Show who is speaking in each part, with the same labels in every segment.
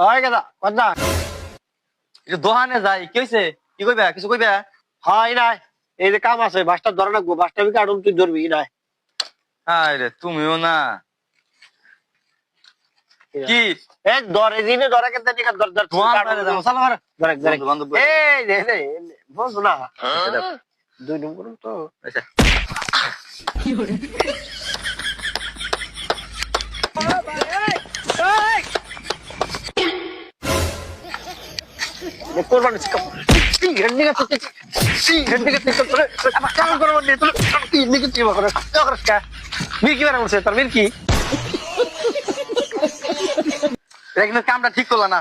Speaker 1: হয় গেদা কথা
Speaker 2: একটু দোকানে যাই, কি হয়েছে? কি কইবা, কিছু কইবা?
Speaker 1: হয় নাই এই যে কাম আছে বাসটা ধরে রাখবো বাসটা আমি কাটুন তুই ধরবি নাই
Speaker 2: আরে তুমিও না কি
Speaker 1: এই ধরে দিনে ধরে কেন ঠিক ধর ধর
Speaker 2: তোমার বাইরে যাবো, চলো ঘরে।
Speaker 1: ধরে ধরে
Speaker 2: বন্ধু বান্ধব বলে।
Speaker 1: এই রে রে বস না
Speaker 2: এটা,
Speaker 1: 2 নম্বর তো
Speaker 2: আচ্ছা।
Speaker 1: কোরবানি শিখাবো 3 ঘন্টা থেকে 3 ঘন্টা থেকে তোরে আমার কাম করব নি তোরে 3 দিকে কি করে তোর কা মির্কি বানা করছে তোর মির্কি
Speaker 2: এটা কিন্তু কামটা ঠিক করলা না।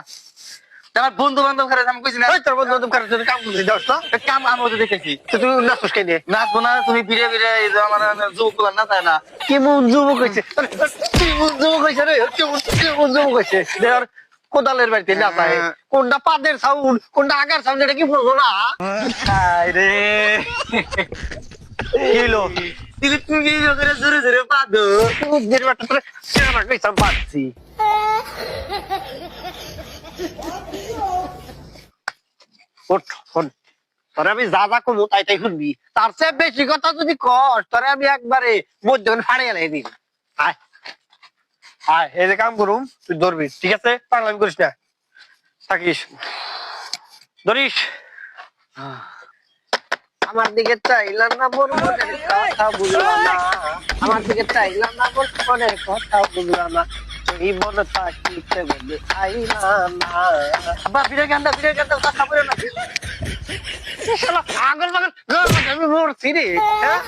Speaker 2: আমার বন্ধু বান্ধব ঘরে আমি কইছি না,
Speaker 1: ওই তোর বন্ধু করে তুই কাম করছিস দোস্ত
Speaker 2: এই কাম আমি ওদের দেখেছি।
Speaker 1: তুই না সুস্কাই দে
Speaker 2: নাচবো না, তুমি ফিরে ফিরে এই যে আমার যুবক গুলা না চায় না।
Speaker 1: কি মন যুবক কইছে কি মন যুবক কইছে রে কি মন যুবক কইছে দেওয়ার কোদালের বাড়িতে না পায় কোনটা পাদের সাউন্ড কোনটা আগার সাউন্ড এটা কি বলবো না
Speaker 2: আরে কি হলো? তুমি ওখানে জোরে জোরে পাদো।
Speaker 1: তুই বাটা তোরে সেরা কইছ পাচ্ছি ওঠ ফোন তোরে আমি যা যা কমু তাই তাই শুনবি তার চেয়ে বেশি কথা যদি কর তোরে আমি একবারে মধ্যখানে ফাড়ে এলাই দিন আয় আয় এই যে কাম করুম তুই ধরবি ঠিক আছে পাগলামি করিস না থাকিস ধরিস আমার দিকে চাইলাম না বল মনের কথা বুঝলাম না আমার দিকে চাইলাম না বল মনের কথা বুঝলাম না এই মনে থাকিতে বলে আইলাম না
Speaker 2: বা ফিরে গান্ডা কথা বলে না।
Speaker 1: আগল বাগল আমি মরছি রে হ্যাঁ